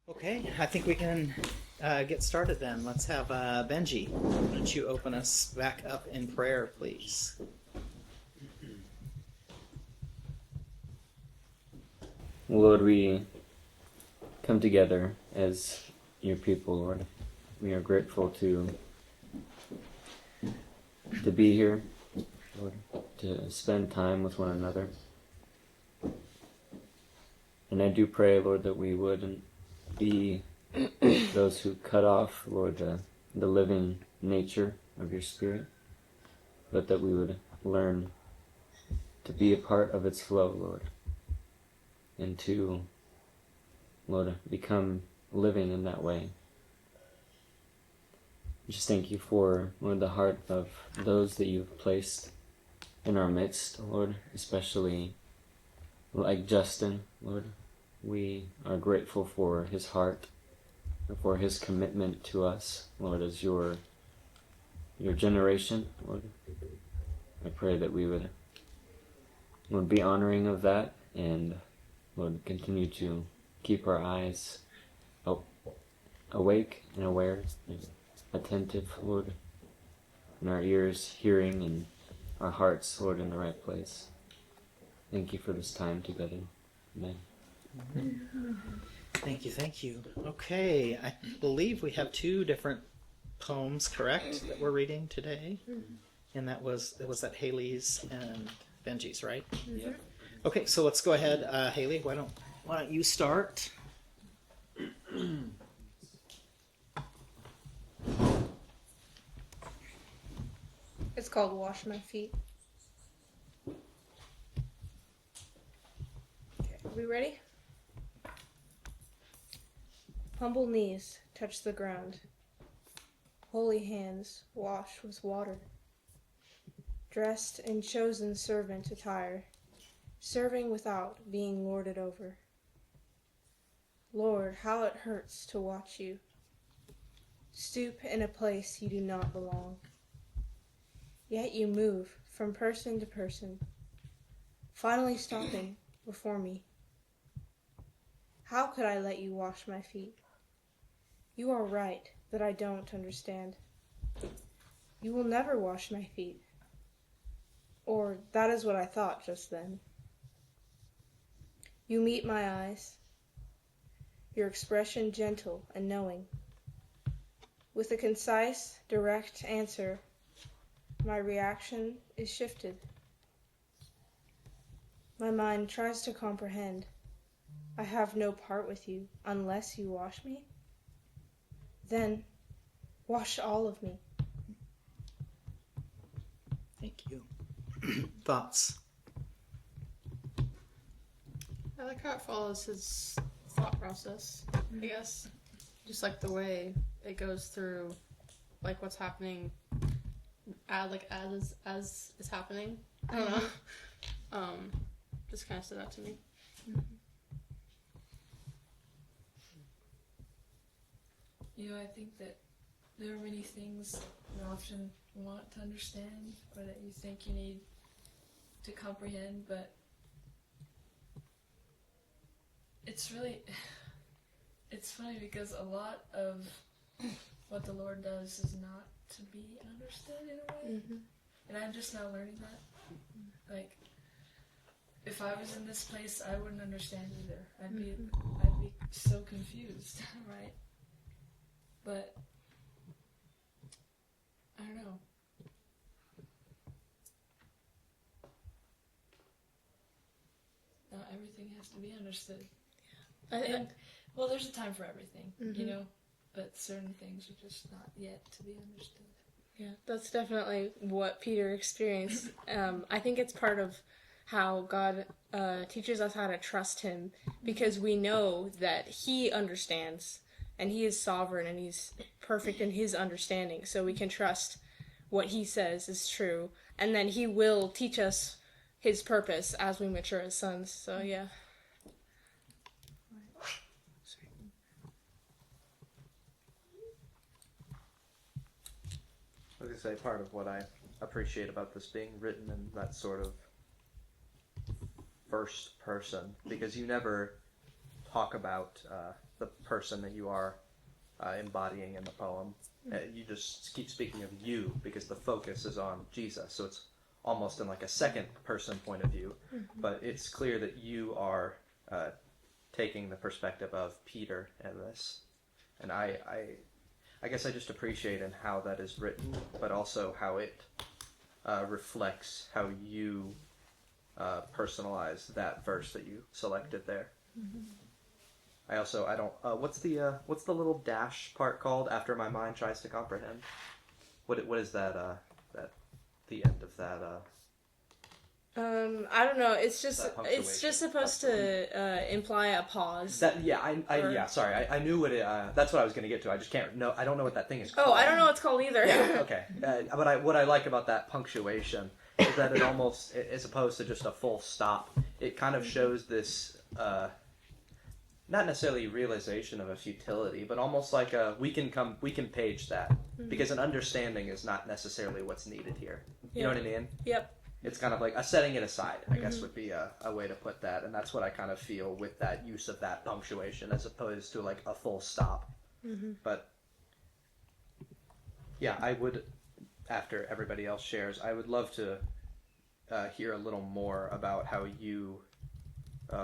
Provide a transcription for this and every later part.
Okay, I think we can get started then. Let's have Benji. Why don't you open us back up in prayer, please? Lord, we come together as your people, Lord. We are grateful to be here, Lord, to spend time with one another. And I do pray, Lord, that we wouldn't be those who cut off, Lord, the living nature of your Spirit, but that we would learn to be a part of its flow, Lord, and to, Lord, become living in that way. Just thank you for, Lord, the heart of those that you've placed in our midst, Lord, especially like Justin, Lord. We are grateful for his heart and for his commitment to us, Lord, as your generation, Lord. I pray that we would, Lord, be honoring of that and, Lord, continue to keep our eyes awake and aware and attentive, Lord, and our ears hearing and our hearts, Lord, in the right place. Thank you for this time together. Amen. Thank you. Okay, I believe we have two different poems, correct, that we're reading today? And that was that Haley's and Benji's, right? Yep. Okay, so let's go ahead. Haley, why don't you start? It's called Wash My Feet. Okay, are we ready? Humble knees touch the ground. Holy hands wash with water. Dressed in chosen servant attire, serving without being lorded over. Lord, how it hurts to watch you stoop in a place you do not belong. Yet you move from person to person, finally stopping before me. How could I let you wash my feet? You are right that I don't understand. You will never wash my feet. Or that is what I thought just then. You meet my eyes, your expression gentle and knowing. With a concise, direct answer, my reaction is shifted. My mind tries to comprehend. I have no part with you unless you wash me. Then, wash all of me. Thank you. Thoughts? I like how it follows his thought process, I guess. Just like the way it goes through, like what's happening, as it's happening. I don't know. Just kind of stood out to me. You know, I think that there are many things you often want to understand or that you think you need to comprehend, but it's funny because a lot of what the Lord does is not to be understood in a way. And I'm just now learning that. Like, if I was in this place, I wouldn't understand either. I'd be so confused, right? But I don't know. Not everything has to be understood. Well, there's a time for everything, you know, but certain things are just not yet to be understood. Yeah, that's definitely what Peter experienced. I think it's part of how God teaches us how to trust him, because we know that he understands and he is sovereign and he's perfect in his understanding, so we can trust what he says is true, and then he will teach us his purpose as we mature as sons. So yeah. I was going to say, part of what I appreciate about this being written in that sort of first person, because you never talk about the person that you are embodying in the poem. You just keep speaking of you because the focus is on Jesus. So it's almost in like a second person point of view, but it's clear that you are taking the perspective of Peter in this. And I guess I just appreciate in how that is written, but also how it reflects how you personalize that verse that you selected there. I don't. What's the little dash part called after my mind tries to comprehend? What is that? That the end of that. I don't know. It's just That punctuation. it's just supposed to imply a pause. That yeah. Sorry, I knew what it. That's what I was going to get to. I just can't. No, I don't know what that thing is called. Oh, I don't know what it's called either. Yeah. Okay. But what I like about that punctuation is that it almost, as opposed to just a full stop, it kind of shows this. Not necessarily realization of a futility, but almost like we can page that because an understanding is not necessarily what's needed here. You know what I mean? Yep. It's kind of like a setting it aside, I guess would be a way to put that, and that's what I kind of feel with that use of that punctuation as opposed to like a full stop. But yeah, I would, after everybody else shares, I would love to hear a little more about how you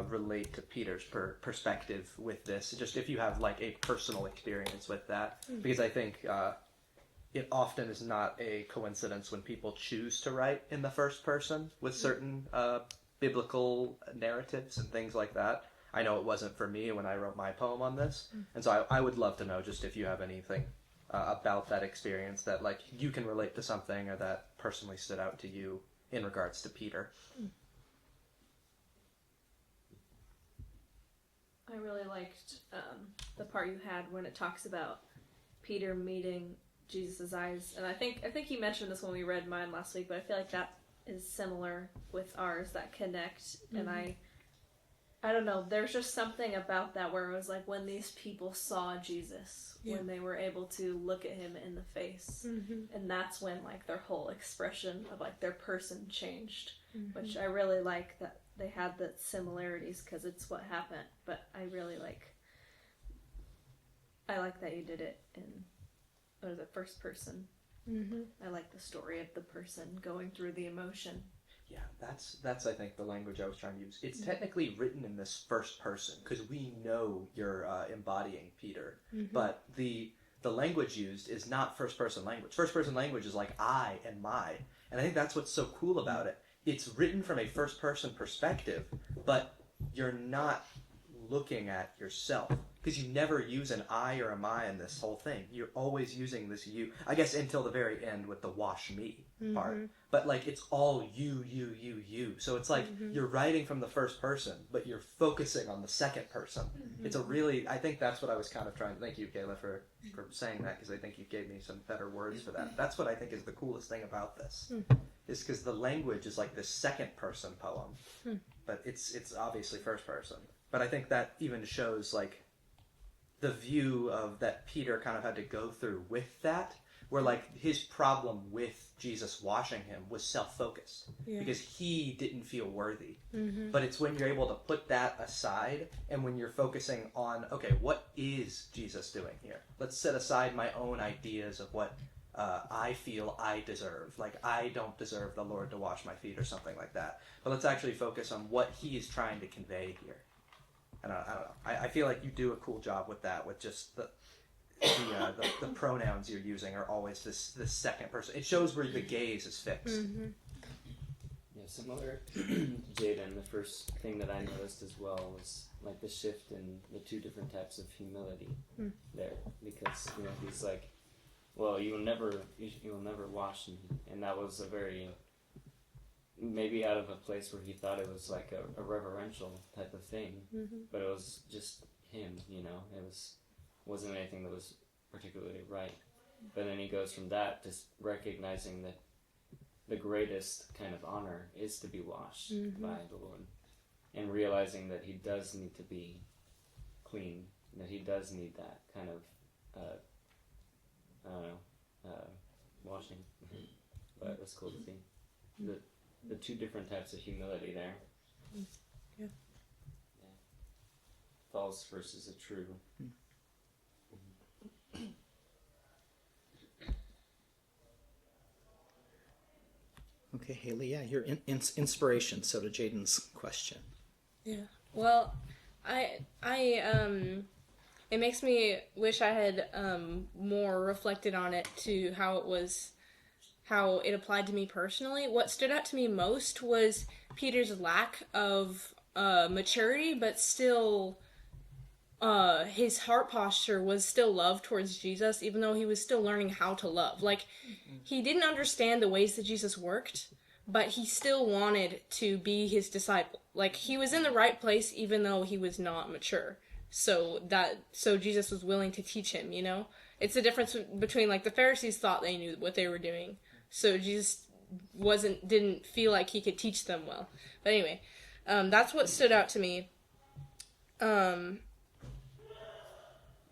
relate to Peter's perspective with this, just if you have like a personal experience with that, because I think it often is not a coincidence when people choose to write in the first person with certain biblical narratives and things like that. I know it wasn't for me when I wrote my poem on this, and so I would love to know just if you have anything about that experience that like you can relate to something or that personally stood out to you in regards to Peter. I really liked the part you had when it talks about Peter meeting Jesus' eyes, and I think you mentioned this when we read mine last week, but I feel like that is similar with ours, that connect. And I don't know, there's just something about that where it was like when these people saw Jesus, when they were able to look at him in the face, and that's when like their whole expression of like their person changed, which I really like that they had the similarities because it's what happened. But I like that you did it in, what is it, first person. I like the story of the person going through the emotion. Yeah, that's I think the language I was trying to use. It's technically written in this first person because we know you're embodying Peter, but the language used is not first person language. First person language is like I and my, and I think that's what's so cool about it. It's written from a first person perspective, but you're not looking at yourself because you never use an I or a my in this whole thing. You're always using this you, I guess, until the very end with the wash me part. But like it's all you. So it's like you're writing from the first person, but you're focusing on the second person. It's a really, I think that's what I was kind of trying to, thank you, Kayla, for saying that, because I think you gave me some better words for that. That's what I think is the coolest thing about this. Is because the language is like this second person poem, but it's obviously first person. But I think that even shows like the view of that Peter kind of had to go through with that, where like his problem with Jesus washing him was self-focused because he didn't feel worthy. But it's when you're able to put that aside and when you're focusing on, okay, what is Jesus doing here? Let's set aside my own ideas of what I feel I deserve. Like, I don't deserve the Lord to wash my feet or something like that. But let's actually focus on what he is trying to convey here. And I don't know. I feel like you do a cool job with that, with just the pronouns you're using are always this second person. It shows where the gaze is fixed. Yeah, similar to Jaden, the first thing that I noticed as well was like the shift in the two different types of humility there. Because, you know, he's like, well, you will never wash me. And that was a very, maybe out of a place where he thought it was like a reverential type of thing. But it was just him, you know. It wasn't anything that was particularly right. But then he goes from that to recognizing that the greatest kind of honor is to be washed by the Lord. And realizing that he does need to be clean, that he does need that kind of, washing. But it was cool to see the two different types of humility there. false versus a true. Okay, Haley, yeah, your inspiration, so to Jaden's question. Yeah. Well, it makes me wish I had more reflected on it to how it applied to me personally. What stood out to me most was Peter's lack of maturity, but still his heart posture was still love towards Jesus, even though he was still learning how to love. Like, he didn't understand the ways that Jesus worked, but he still wanted to be his disciple. Like, he was in the right place, even though he was not mature. So Jesus was willing to teach him, you know? It's the difference between, like, the Pharisees thought they knew what they were doing. So Jesus didn't feel like he could teach them well. But anyway, that's what stood out to me.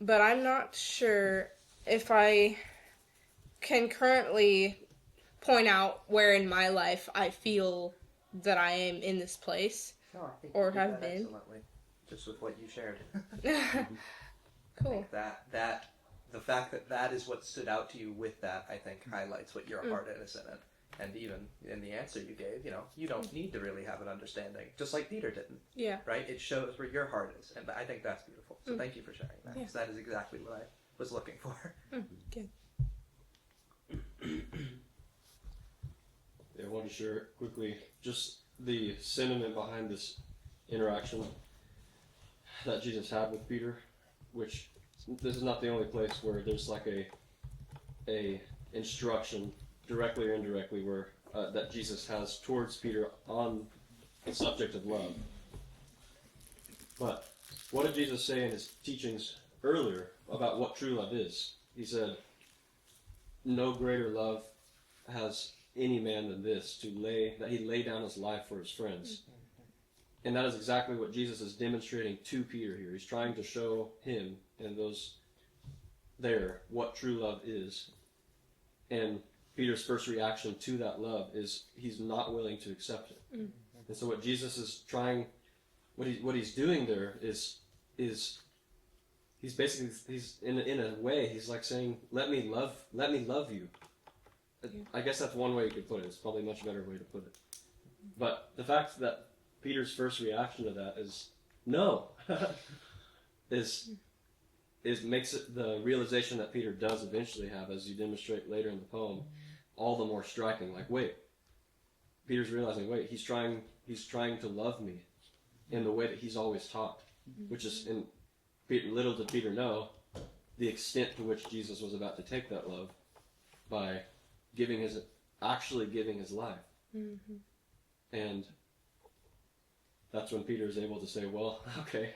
But I'm not sure if I can currently point out where in my life I feel that I am in this place. No, I think Or you did have that been. excellently, just with what you shared. Cool. that the fact that is what stood out to you with that, I think, highlights what your heart is in it. And even in the answer you gave, you don't need to really have an understanding, just like Peter didn't. Yeah. Right? It shows where your heart is, and I think that's beautiful. So thank you for sharing that, because that is exactly what I was looking for. Good. I wanted to share quickly just the sentiment behind this interaction that Jesus had with Peter, which this is not the only place where there's like a instruction, directly or indirectly, where that Jesus has towards Peter on the subject of love. But what did Jesus say in his teachings earlier about what true love is? He said, "No greater love has any man than this, that he lay down his life for his friends." And that is exactly what Jesus is demonstrating to Peter here. He's trying to show him and those there what true love is. And Peter's first reaction to that love is he's not willing to accept it. And so what Jesus is trying, what he's doing there is he's basically, he's in a way, he's like saying, let me love you. I guess that's one way you could put it. It's probably a much better way to put it. But the fact that Peter's first reaction to that is no, makes it the realization that Peter does eventually have, as you demonstrate later in the poem, all the more striking. Like, wait, Peter's realizing, wait, he's trying to love me in the way that he's always taught, which is, little did Peter know, the extent to which Jesus was about to take that love by actually giving his life. And that's when Peter is able to say, well, okay,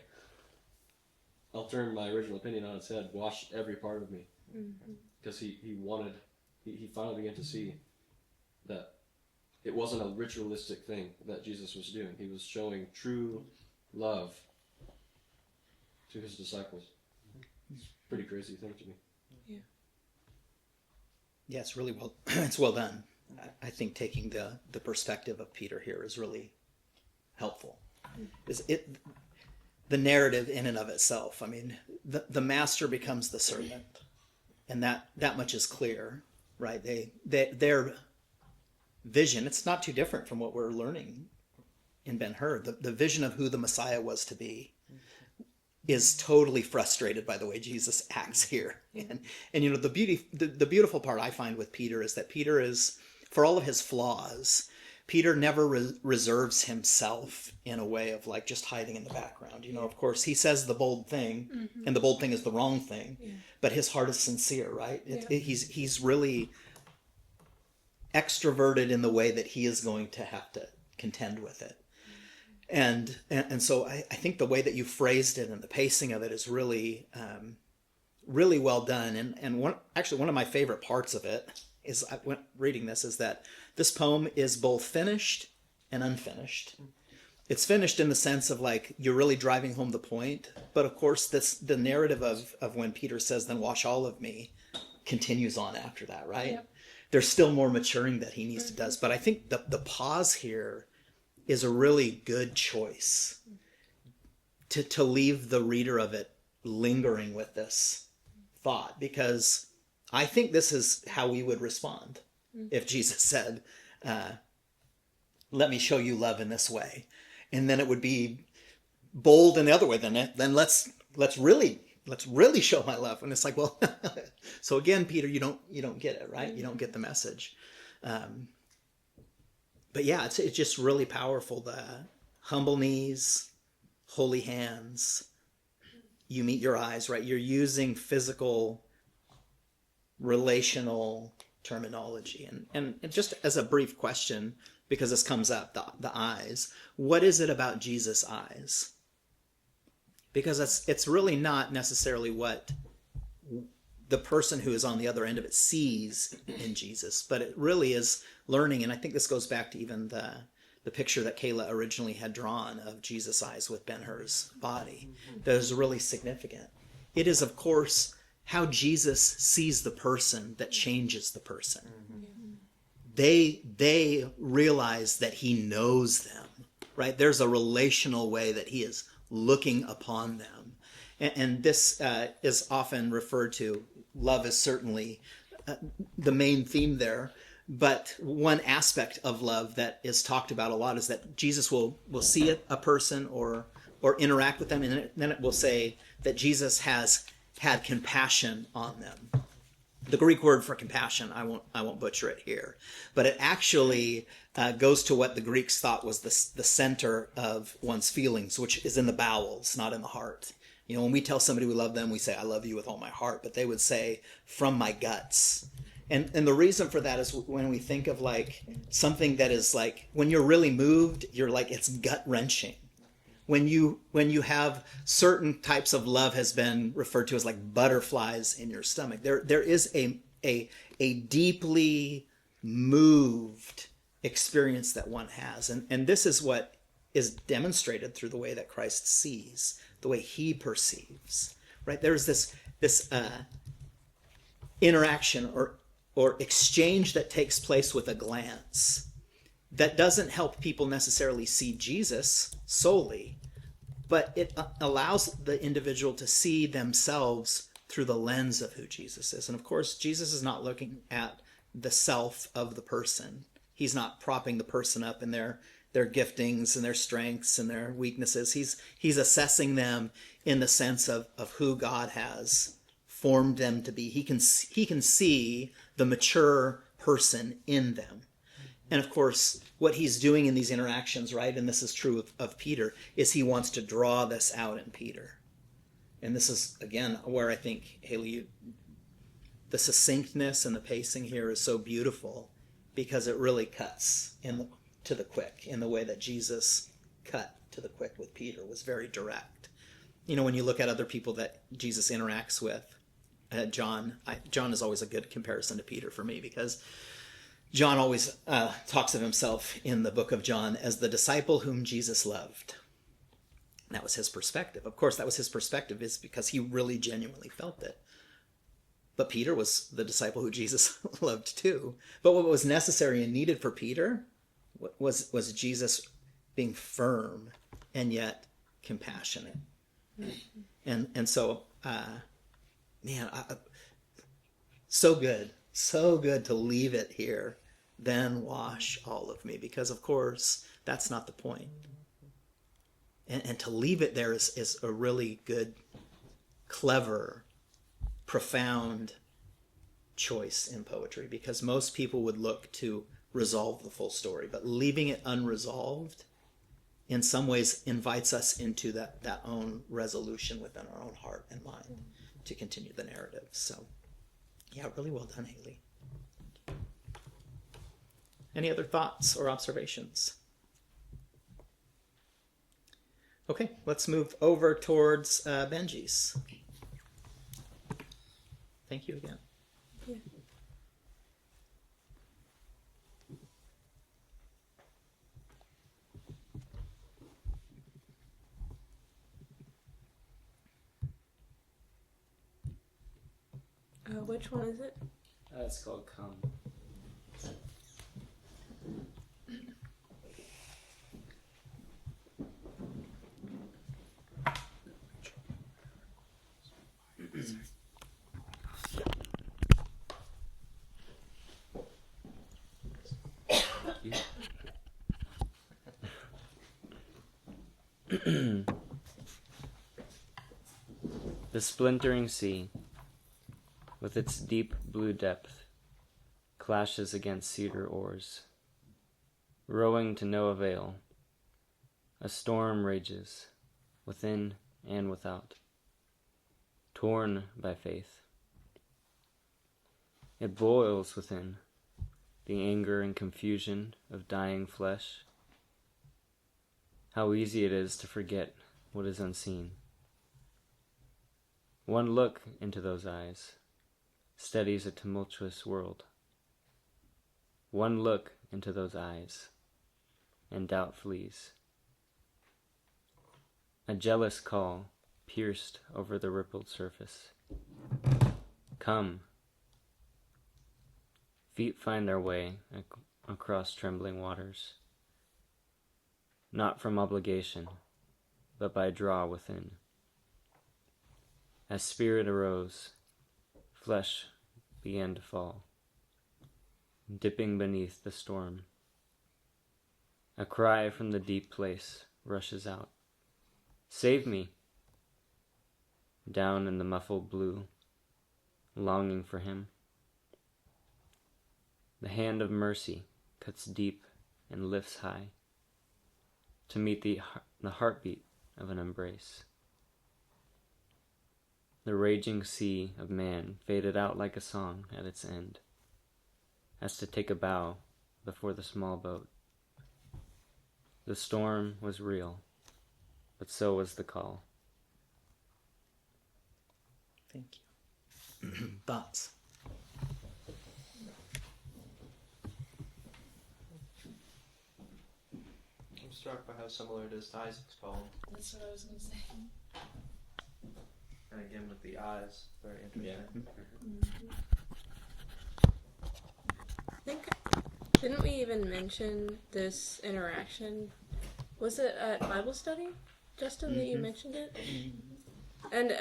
I'll turn my original opinion on its head, wash every part of me. Because he finally began to see that it wasn't a ritualistic thing that Jesus was doing. He was showing true love to his disciples. It's a pretty crazy thing to me. Yeah, it's really well. It's well done. I think taking the perspective of Peter here is really helpful. The narrative in and of itself. I mean, the master becomes the servant, and that much is clear, right? Their vision. It's not too different from what we're learning in Ben-Hur. The vision of who the Messiah was to be is totally frustrated by the way Jesus acts here. And the beautiful part I find with Peter is that Peter is, for all of his flaws, Peter never reserves himself in a way of like just hiding in the background. Of course, he says the bold thing, and the bold thing is the wrong thing, but his heart is sincere, right? He's really extroverted in the way that he is going to have to contend with it. And so I think the way that you phrased it and the pacing of it is really, really well done. And one of my favorite parts of it is, reading this, is that this poem is both finished and unfinished. It's finished in the sense of like, you're really driving home the point. But of course, the narrative of when Peter says, then wash all of me, continues on after that, right? Yep. There's still more maturing that he needs to do. But I think the pause here is a really good choice. to leave the reader of it lingering with this thought, because I think this is how we would respond if Jesus said, let me show you love in this way. And then it would be bold in the other way. Then let's really show my love. And it's like, well, so again, Peter, you don't get it, right? You don't get the message. But yeah, it's just really powerful. The humble knees, holy hands, you meet your eyes, right? You're using physical, relational terminology. And just as a brief question, because this comes up, the eyes, what is it about Jesus' eyes? Because it's really not necessarily what the person who is on the other end of it sees in Jesus, but it really is learning. And I think this goes back to even the picture that Kayla originally had drawn of Jesus' eyes with Ben-Hur's body. That is really significant. It is, of course, how Jesus sees the person that changes the person. They realize that he knows them, right? There's a relational way that he is looking upon them. And this is often referred to, love is certainly the main theme there. But one aspect of love that is talked about a lot is that Jesus will see a person or interact with them, and then it will say that Jesus has had compassion on them. The Greek word for compassion, I won't butcher it here, but it actually goes to what the Greeks thought was the center of one's feelings, which is in the bowels, not in the heart. You know, when we tell somebody we love them, we say, I love you with all my heart, but they would say, from my guts. And the reason for that is when we think of like something that is like, when you're really moved, you're like, it's gut wrenching. When you have certain types of love has been referred to as like butterflies in your stomach. There is a deeply moved experience that one has. And this is what is demonstrated through the way that Christ sees, the way he perceives, right? There's this interaction or exchange that takes place with a glance that doesn't help people necessarily see Jesus solely, but it allows the individual to see themselves through the lens of who Jesus is. And of course, Jesus is not looking at the self of the person. He's not propping the person up in their giftings and their strengths and their weaknesses. He's assessing them in the sense of who God has formed them to be. He can see the mature person in them. And of course, what he's doing in these interactions, right, and this is true of Peter, is he wants to draw this out in Peter. And this is, again, where I think, Haley, the succinctness and the pacing here is so beautiful, because it really cuts to the quick in the way that Jesus cut to the quick with Peter, was very direct. You know, when you look at other people that Jesus interacts with, John is always a good comparison to Peter for me, because John always talks of himself in the book of John as the disciple whom Jesus loved. And that was his perspective. Of course, that was his perspective is because he really genuinely felt it. But Peter was the disciple who Jesus loved too. But what was necessary and needed for Peter was Jesus being firm and yet compassionate. And so, man, so good to leave it here. Then wash all of me, because of course that's not the point. And to leave it there is a really good, clever, profound choice in poetry, because most people would look to resolve the full story, but leaving it unresolved in some ways invites us into that own resolution within our own heart and mind to continue the narrative. So yeah, really well done, Haley. Any other thoughts or observations? Okay, let's move over towards Benji's. Thank you again. Yeah. Which one is it? It's called Come. The splintering sea, with its deep blue depth, clashes against cedar oars. Rowing to no avail, a storm rages, within and without, torn by faith. It boils within, the anger and confusion of dying flesh. How easy it is to forget what is unseen. One look into those eyes steadies a tumultuous world. One look into those eyes, and doubt flees. A jealous call pierced over the rippled surface. Come. Feet find their way across trembling waters, not from obligation, but by draw within. As spirit arose, flesh began to fall, dipping beneath the storm. A cry from the deep place rushes out. Save me! Down in the muffled blue, longing for him. The hand of mercy cuts deep and lifts high to meet the heartbeat of an embrace. The raging sea of man faded out like a song at its end, as to take a bow before the small boat. The storm was real, but so was the call. Thank you. Thoughts? I'm struck by how similar it is to Isaac's poem. That's what I was going to say. And again with the eyes, very interesting. I think, didn't we even mention this interaction? Was it at Bible study, Justin, that you mentioned it? And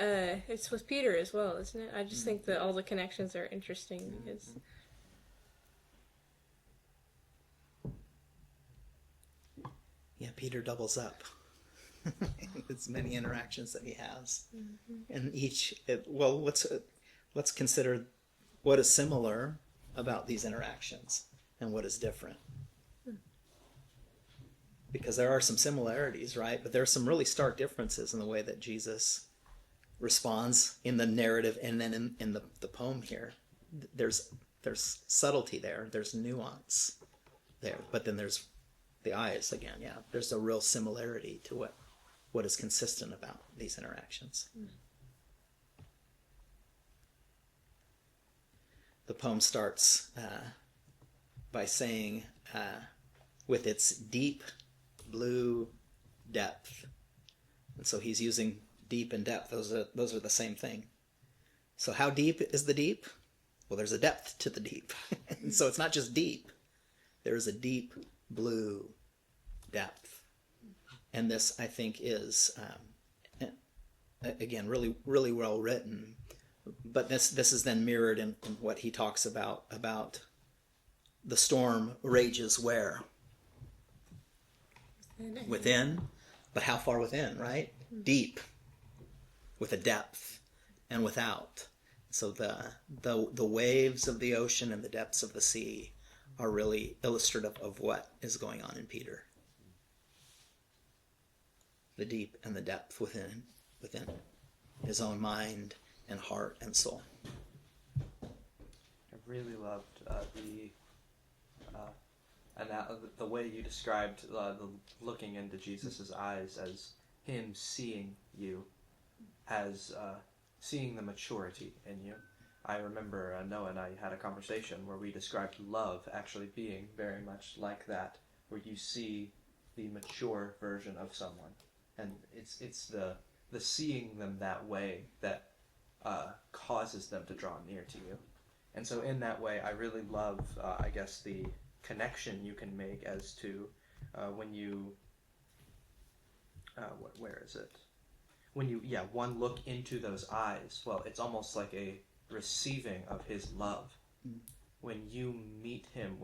it's with Peter as well, isn't it? I just think that all the connections are interesting because... Yeah, Peter doubles up. It's many interactions that he has, and let's consider what is similar about these interactions and what is different, because there are some similarities, right? But there are some really stark differences in the way that Jesus responds in the narrative and then in the poem here. There's subtlety there, there's nuance there, but then there's the eyes again. Yeah, there's a real similarity to what is consistent about these interactions. The poem starts by saying, with its deep blue depth. And so he's using deep and depth. Those are the same thing. So how deep is the deep? Well, there's a depth to the deep. And so it's not just deep. There's a deep blue depth. And this, I think, is, again, really, really well written. But this is then mirrored in what he talks about the storm rages where? Within. But how far within, right? Deep. With a depth. And without. So the waves of the ocean and the depths of the sea are really illustrative of what is going on in Peter. The deep and the depth within his own mind and heart and soul. I really loved the way you described the looking into Jesus' eyes as him seeing you, as seeing the maturity in you. I remember Noah and I had a conversation where we described love actually being very much like that, where you see the mature version of someone. And it's the seeing them that way that causes them to draw near to you. And so in that way, I really love, I guess, the connection you can make as to when you, where is it? When you, one look into those eyes, well, it's almost like a receiving of his love. When you meet him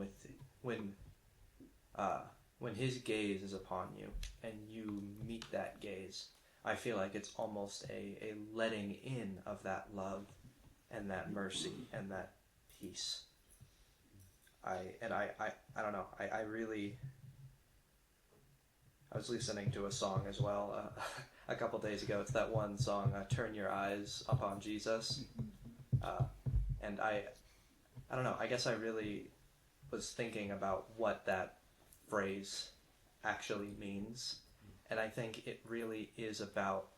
when his gaze is upon you and you meet that gaze, I feel like it's almost a letting in of that love and that mercy and that peace. I don't know. I was listening to a song as well a couple days ago. It's that one song, "Turn Your Eyes Upon Jesus," and I don't know. I guess I really was thinking about what that phrase actually means, and I think it really is about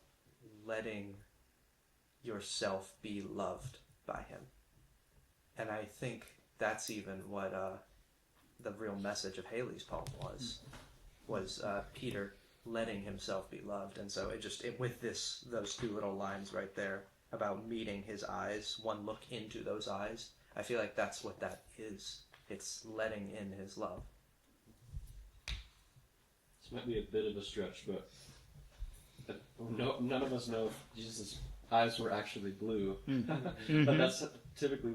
letting yourself be loved by Him, and I think that's even what the real message of Haley's poem was Peter letting himself be loved. And so it with those two little lines right there about meeting his eyes, one look into those eyes, I feel like that's what that is. It's letting in his love. This might be a bit of a stretch, but none of us know if Jesus' eyes were actually blue. But that's typically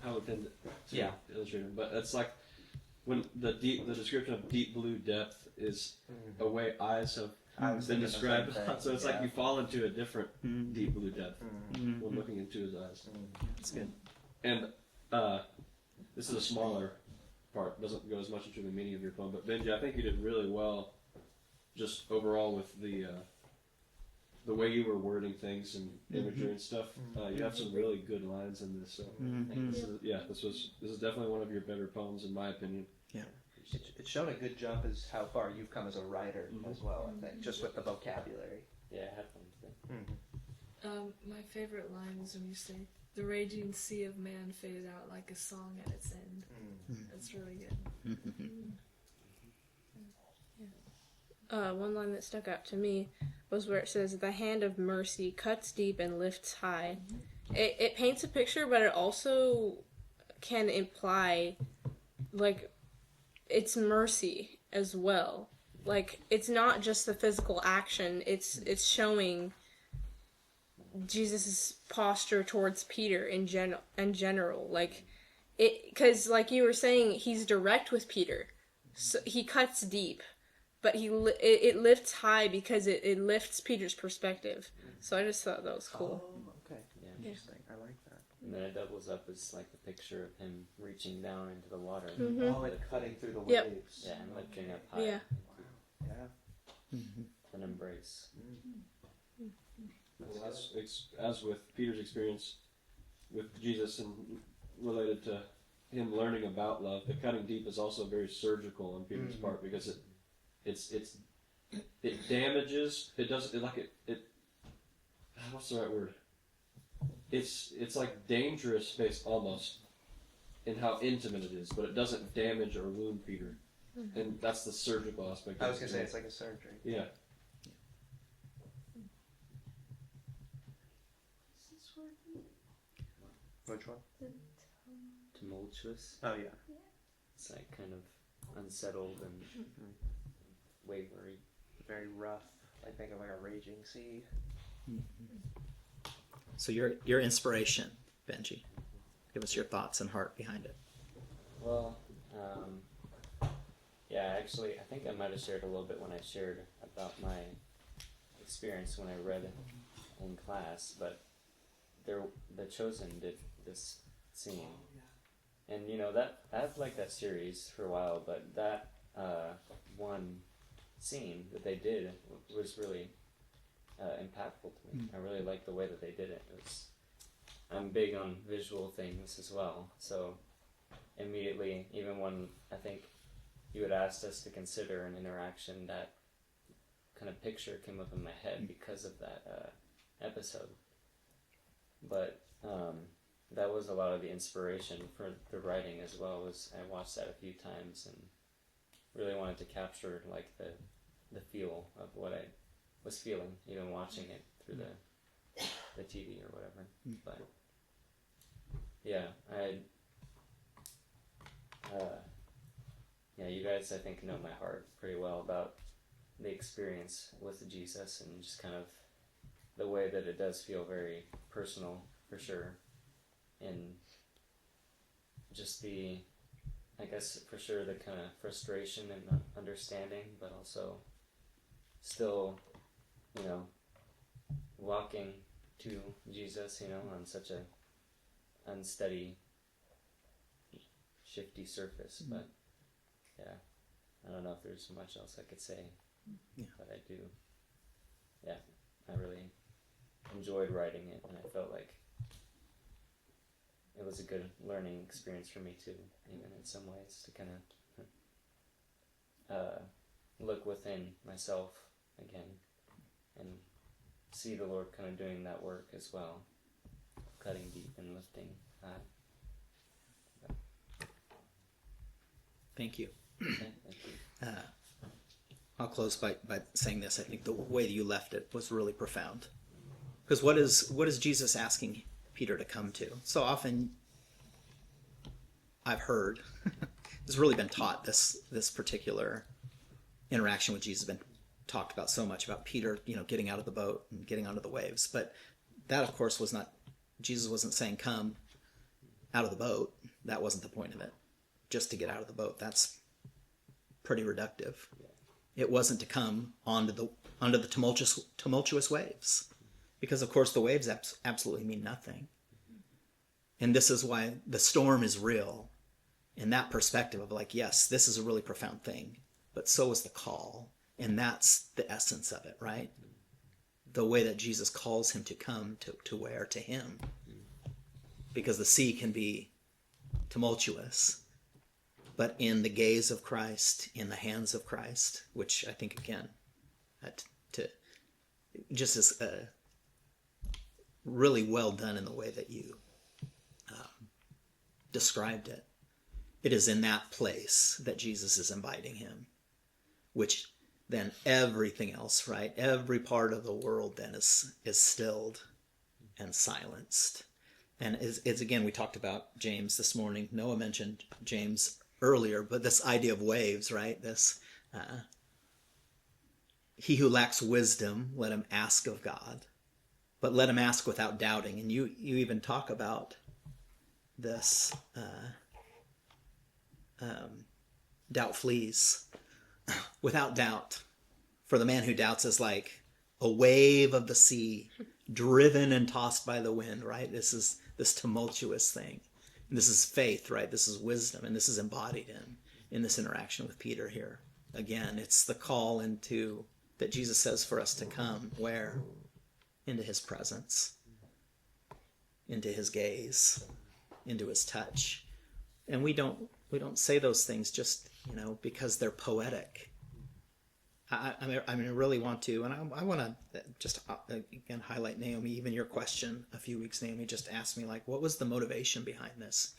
how we tend to illustrate it. But it's like when the description of deep blue depth is a way eyes have been described. So it's like you fall into a different deep blue depth when looking into his eyes. That's good. And this is a smaller part, doesn't go as much into the meaning of your poem. But Benji, I think you did really well, just overall with the way you were wording things and imagery and stuff. You have some really good lines in this. So this is definitely one of your better poems, in my opinion. Yeah. It's shown a good jump as how far you've come as a writer as well, I think, just with the vocabulary. Yeah, I had fun with it. My favorite line is when you say, "The raging sea of man faded out like a song at its end." That's really good. One line that stuck out to me was where it says, "The hand of mercy cuts deep and lifts high." It paints a picture, but it also can imply, like, it's mercy as well. Like, it's not just the physical action, it's showing Jesus' posture towards Peter in general. Like, because, like you were saying, he's direct with Peter. So he cuts deep. But it lifts high because it lifts Peter's perspective. So I just thought that was cool. Oh, okay. Yeah. Interesting. I like that. And then it doubles up as like the picture of him reaching down into the water. Oh, and cutting through the Yep. waves. Yeah, and lifting up high. Yeah. Yeah. An embrace. Well, as with Peter's experience with Jesus and related to him learning about love, the cutting deep is also very surgical on Peter's part, because it damages. It doesn't it. What's the right word? It's like dangerous based almost in how intimate it is, but it doesn't damage or wound Peter, and that's the surgical aspect. I was gonna say it's like a surgery. Yeah. Which one? Tumultuous. Oh yeah. It's like kind of unsettled and wavery. Very rough. I think of like a raging sea. So your inspiration, Benji. Give us your thoughts and heart behind it. Well, yeah, actually, I think I might have shared a little bit when I shared about my experience when I read in class, but the Chosen did this scene. And, you know, I've liked that series for a while, but that one scene that they did was really impactful to me. I really liked the way that they did it. I'm big on visual things as well, so immediately, even when I think you had asked us to consider an interaction, that kind of picture came up in my head because of that episode. But that was a lot of the inspiration for the writing as well. Was I watched that a few times and really wanted to capture like the feel of what I was feeling, even watching it through the TV or whatever. But yeah, you guys I think know my heart pretty well about the experience with Jesus and just kind of the way that it does feel very personal for sure, and just I guess for sure the kind of frustration and understanding, but also still you know, walking to Jesus, you know, on such a unsteady, shifty surface. But yeah, I don't know if there's much else I could say, but I do. Yeah, I really enjoyed writing it, and I felt like it was a good learning experience for me too, even in some ways, to kind of look within myself again and see the Lord kind of doing that work as well, cutting deep and lifting. Thank you. Thank you. I'll close by saying this. I think the way that you left it was really profound. Because what is Jesus asking Peter to come to? So often I've heard, it's really been taught, this particular interaction with Jesus has been talked about so much, about Peter, you know, getting out of the boat and getting onto the waves. But that, of course, was not, Jesus wasn't saying come out of the boat. That wasn't the point of it. Just to get out of the boat. That's pretty reductive. It wasn't to come onto the tumultuous waves. Because, of course, the waves absolutely mean nothing. And this is why the storm is real. In that perspective of like, yes, this is a really profound thing. But so is the call. And that's the essence of it, right? The way that Jesus calls him to come to where? To him. Because the sea can be tumultuous. But in the gaze of Christ, in the hands of Christ, which I think, again, just as really well done in the way that you described it. It is in that place that Jesus is inviting him, which then everything else, right? Every part of the world then is stilled and silenced. And it's again, we talked about James this morning. Noah mentioned James earlier, but this idea of waves, right? This, he who lacks wisdom, let him ask of God, but let him ask without doubting. And you even talk about this, doubt flees. Without doubt. For the man who doubts is like a wave of the sea, driven and tossed by the wind, right? This is this tumultuous thing. And this is faith, right? This is wisdom, and this is embodied in this interaction with Peter here. Again, it's the call into that Jesus says for us to come where? Into his presence, into his gaze, into his touch. And we don't say those things just, you know, because they're poetic. I really want to, and I want to just again highlight Naomi. Even your question a few weeks, Naomi just asked me like, what was the motivation behind this?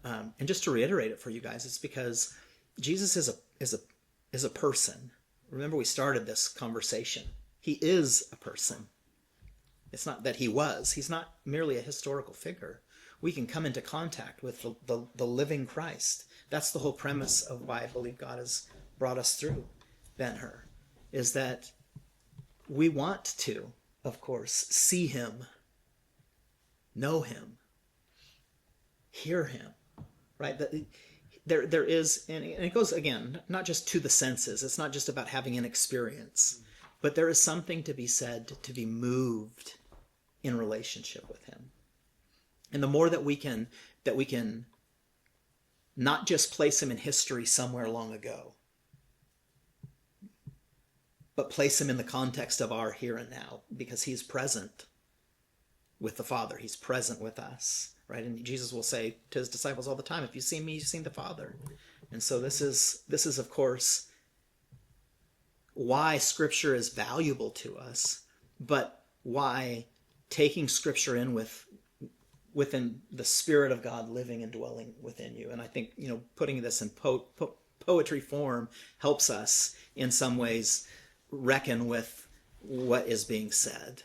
And just to reiterate it for you guys, it's because Jesus is a person. Remember, we started this conversation. He is a person. It's not that he was. He's not merely a historical figure. We can come into contact with the living Christ. That's the whole premise of why I believe God has brought us through Ben-Hur, is that we want to, of course, see him, know him, hear him, right? There is, and it goes, again, not just to the senses. It's not just about having an experience, but there is something to be said, to be moved in relationship with him. And the more that we can not just place him in history somewhere long ago, but place him in the context of our here and now, because he's present with the Father. He's present with us, right? And Jesus will say to his disciples all the time, if you've seen me, you've seen the Father. And so this is of course why Scripture is valuable to us, but why taking Scripture in within the Spirit of God living and dwelling within you. And I think, you know, putting this in poetry form helps us in some ways reckon with what is being said.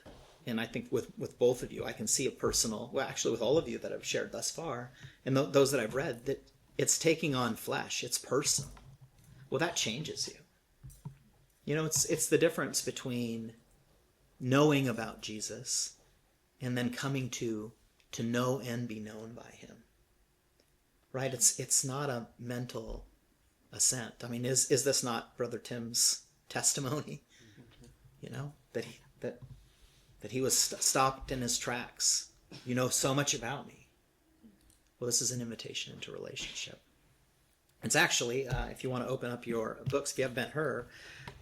And I think with both of you, I can see a personal, well, actually with all of you that I've shared thus far, and those that I've read, that it's taking on flesh, it's personal. Well, that changes you. You know, it's the difference between knowing about Jesus and then coming to know and be known by him. Right? It's not a mental assent. I mean, is this not Brother Tim's testimony? You know, that that he was stopped in his tracks. You know so much about me. Well, this is an invitation into relationship. It's actually, if you want to open up your books, if you have Ben-Hur,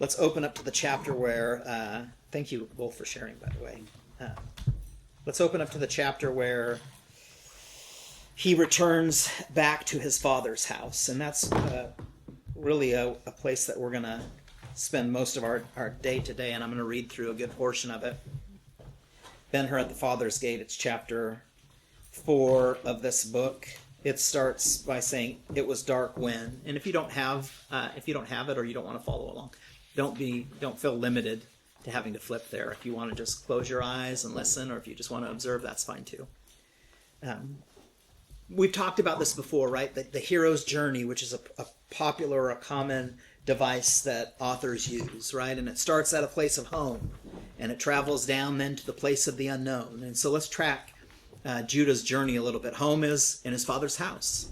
let's open up to the chapter where, thank you both for sharing, by the way. Let's open up to the chapter where he returns back to his father's house. And that's really a place that we're going to spend most of our day today, and I'm going to read through a good portion of it. Ben-Hur at the Father's Gate, it's chapter 4 of this book. It starts by saying, "It was dark when," and if you don't have it or you don't want to follow along, don't feel limited to having to flip there. If you want to just close your eyes and listen, or if you just want to observe, that's fine too. We've talked about this before, right? The hero's journey, which is a popular or a common device that authors use, right? And it starts at a place of home, and it travels down then to the place of the unknown. And so let's track Judah's journey a little bit. Home is in his father's house,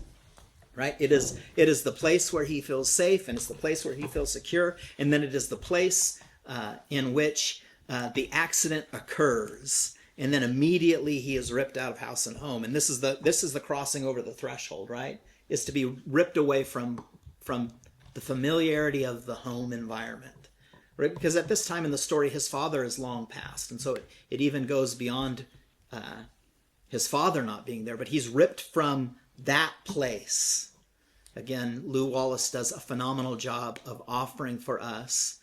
right? It is the place where he feels safe, and it's the place where he feels secure, and then it is the place in which the accident occurs, and then immediately he is ripped out of house and home. And this is the crossing over the threshold, right? Is to be ripped away from the familiarity of the home environment, right? Because at this time in the story, his father is long past, and so it even goes beyond his father not being there, but he's ripped from that place. Again, Lew Wallace does a phenomenal job of offering for us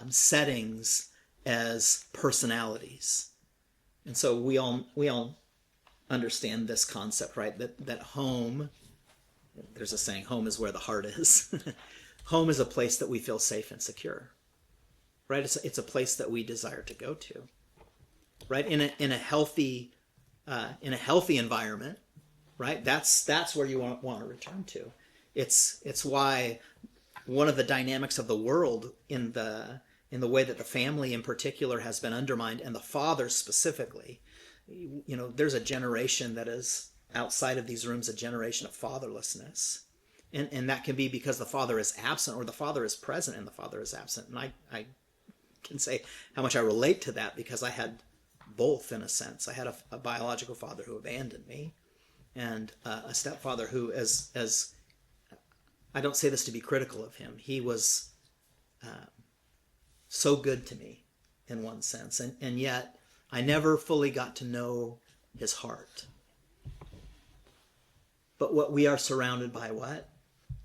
settings as personalities. And so we all understand this concept, right? That home, there's a saying, home is where the heart is. Home is a place that we feel safe and secure, right? It's a place that we desire to go to, right? In a healthy environment, right? That's where you want to return to. It's why one of the dynamics of the world in the way that the family in particular has been undermined, and the father specifically. You know, there's a generation that is outside of these rooms, a generation of fatherlessness. And that can be because the father is absent, or the father is present and the father is absent. And I can say how much I relate to that, because I had both in a sense. I had a biological father who abandoned me, and a stepfather who, as I don't say this to be critical of him, he was so good to me in one sense, and yet I never fully got to know his heart. But what we are surrounded by, what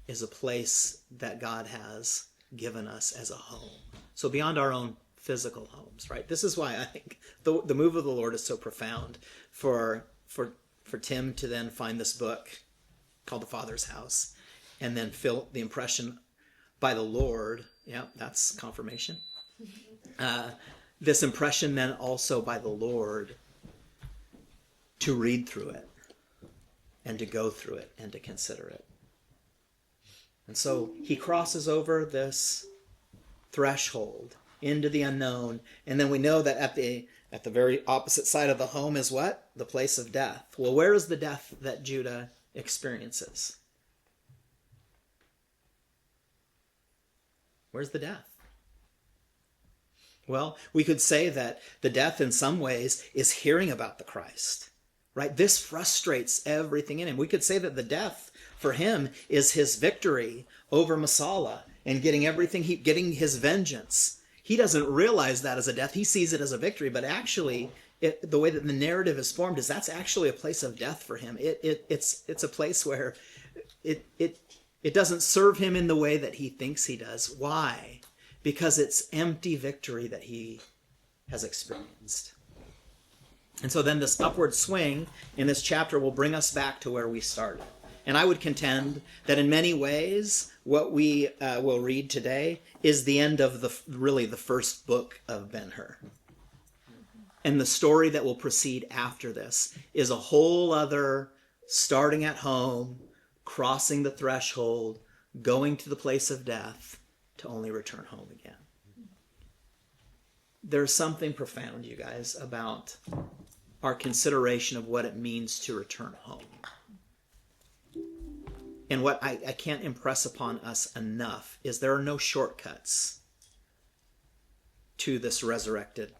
is a place that God has given us as a home. So beyond our own physical homes, right? This is why I think the move of the Lord is so profound for Tim to then find this book called The Father's House, and then feel the impression by the Lord. Yeah, that's confirmation. This impression then also by the Lord to read through it and to go through it and to consider it. And so he crosses over this threshold into the unknown, and then we know that at the very opposite side of the home is what? The place of death. Well, where is the death that Judah experiences? Where's the death? Well, we could say that the death in some ways is hearing about the Christ, right? This frustrates everything in him. We could say that the death for him is his victory over Masala and getting his vengeance. He doesn't realize that as a death. He sees it as a victory, but actually the way that the narrative is formed is that's actually a place of death for him. It's a place where it doesn't serve him in the way that he thinks he does. Why? Because it's empty victory that he has experienced. And so then this upward swing in this chapter will bring us back to where we started. And I would contend that in many ways, what we will read today is the end of the first book of Ben-Hur. And the story that will proceed after this is a whole other starting at home, crossing the threshold, going to the place of death, to only return home again. There's something profound, you guys, about our consideration of what it means to return home. And what I can't impress upon us enough is there are no shortcuts to this resurrected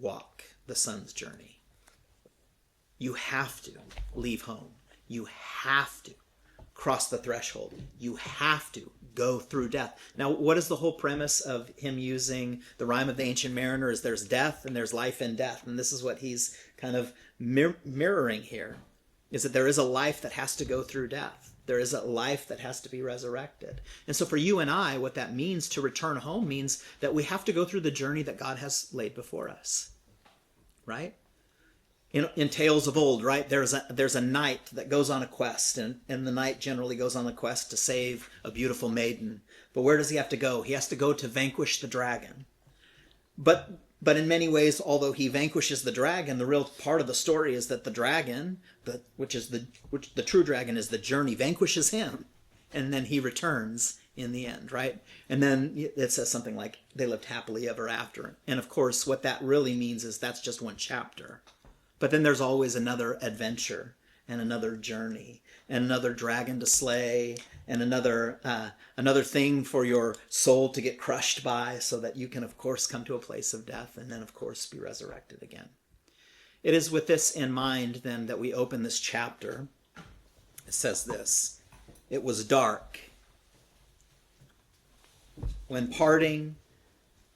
walk the son's journey. You have to leave home. You have to cross the threshold. You have to go through death. Now, what is the whole premise of him using the rhyme of the ancient mariner? Is there's death and there's life in death. And this is what he's kind of mirroring here, is that there is a life that has to go through death. There is a life that has to be resurrected. And so for you and I, what that means to return home means that we have to go through the journey that God has laid before us, right? In tales of old, right, there's a knight that goes on a quest, and the knight generally goes on the quest to save a beautiful maiden. But where does he have to go? He has to go to vanquish the dragon. But in many ways, although he vanquishes the dragon, the real part of the story is that the dragon, which the true dragon is the journey, vanquishes him, and then he returns in the end, right? And then it says something like they lived happily ever after. And of course, what that really means is that's just one chapter. But then there's always another adventure and another journey and another dragon to slay and another thing for your soul to get crushed by, so that you can, of course, come to a place of death and then, of course, be resurrected again. It is with this in mind, then, that we open this chapter. It says this: "It was dark when, parting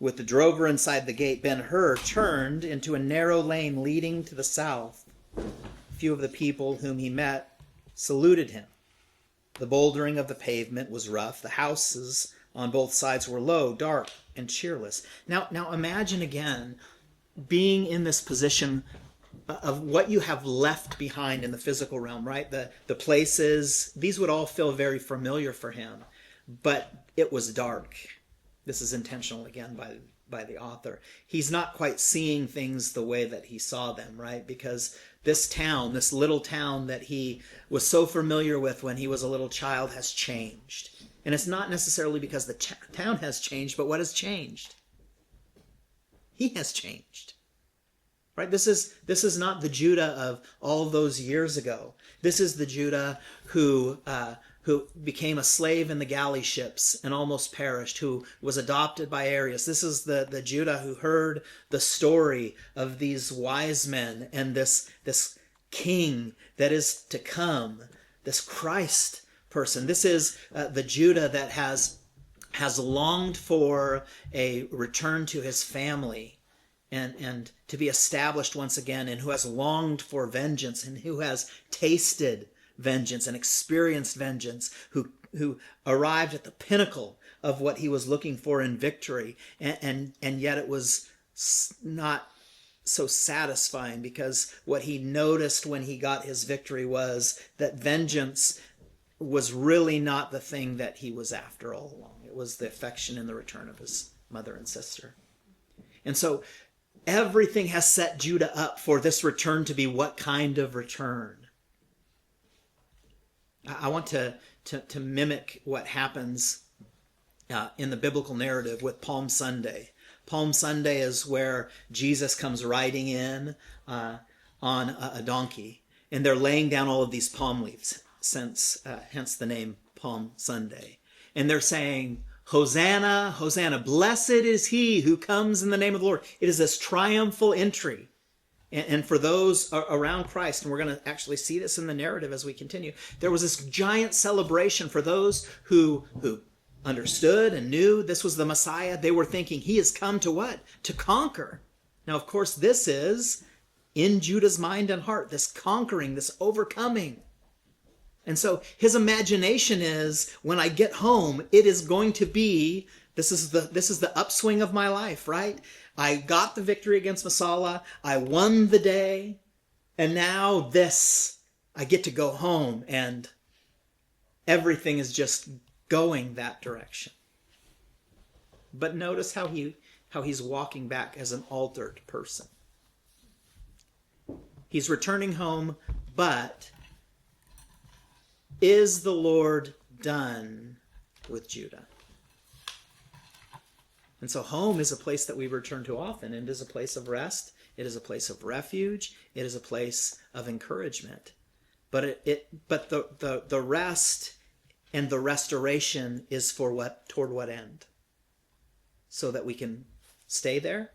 with the drover inside the gate, Ben-Hur turned into a narrow lane leading to the south. Few of the people whom he met saluted him. The bouldering of the pavement was rough. The houses on both sides were low, dark, and cheerless." Now imagine again being in this position of what you have left behind in the physical realm, right? The places, these would all feel very familiar for him, but it was dark. This is intentional again by the author. He's not quite seeing things the way that he saw them, right? Because this town, this little town that he was so familiar with when he was a little child, has changed. And it's not necessarily because the town has changed, but what has changed? He has changed. Right? This is not the Judah of all those years ago. This is the Judah who became a slave in the galley ships and almost perished, who was adopted by Arius. This is the Judah who heard the story of these wise men and this king that is to come, this Christ person. This is the Judah that has longed for a return to his family and to be established once again, and who has longed for vengeance, and who has tasted vengeance and experienced vengeance, who arrived at the pinnacle of what he was looking for in victory, and yet it was not so satisfying, because what he noticed when he got his victory was that vengeance was really not the thing that he was after all along. It was the affection and the return of his mother and sister. And so everything has set Judah up for this return to be what kind of return? I want to mimic what happens in the biblical narrative with Palm Sunday. Palm Sunday is where Jesus comes riding in on a donkey, and they're laying down all of these palm leaves, hence the name Palm Sunday. And they're saying, "Hosanna, Hosanna, blessed is he who comes in the name of the Lord." It is this triumphal entry. And for those around Christ, and we're going to actually see this in the narrative as we continue, there was this giant celebration for those who understood and knew this was the Messiah. They were thinking, he has come to what? To conquer. Now, of course, this is in Judah's mind and heart, this conquering, this overcoming. And so his imagination is, when I get home, it is going to be, this is the upswing of my life, right? I got the victory against Masala. I won the day. And now I get to go home, and everything is just going that direction. But notice how he's walking back as an altered person. He's returning home, but is the Lord done with Judah? And so home is a place that we return to often, and it is a place of rest. It is a place of refuge. It is a place of encouragement. But the rest and the restoration is for what? Toward what end? So that we can stay there?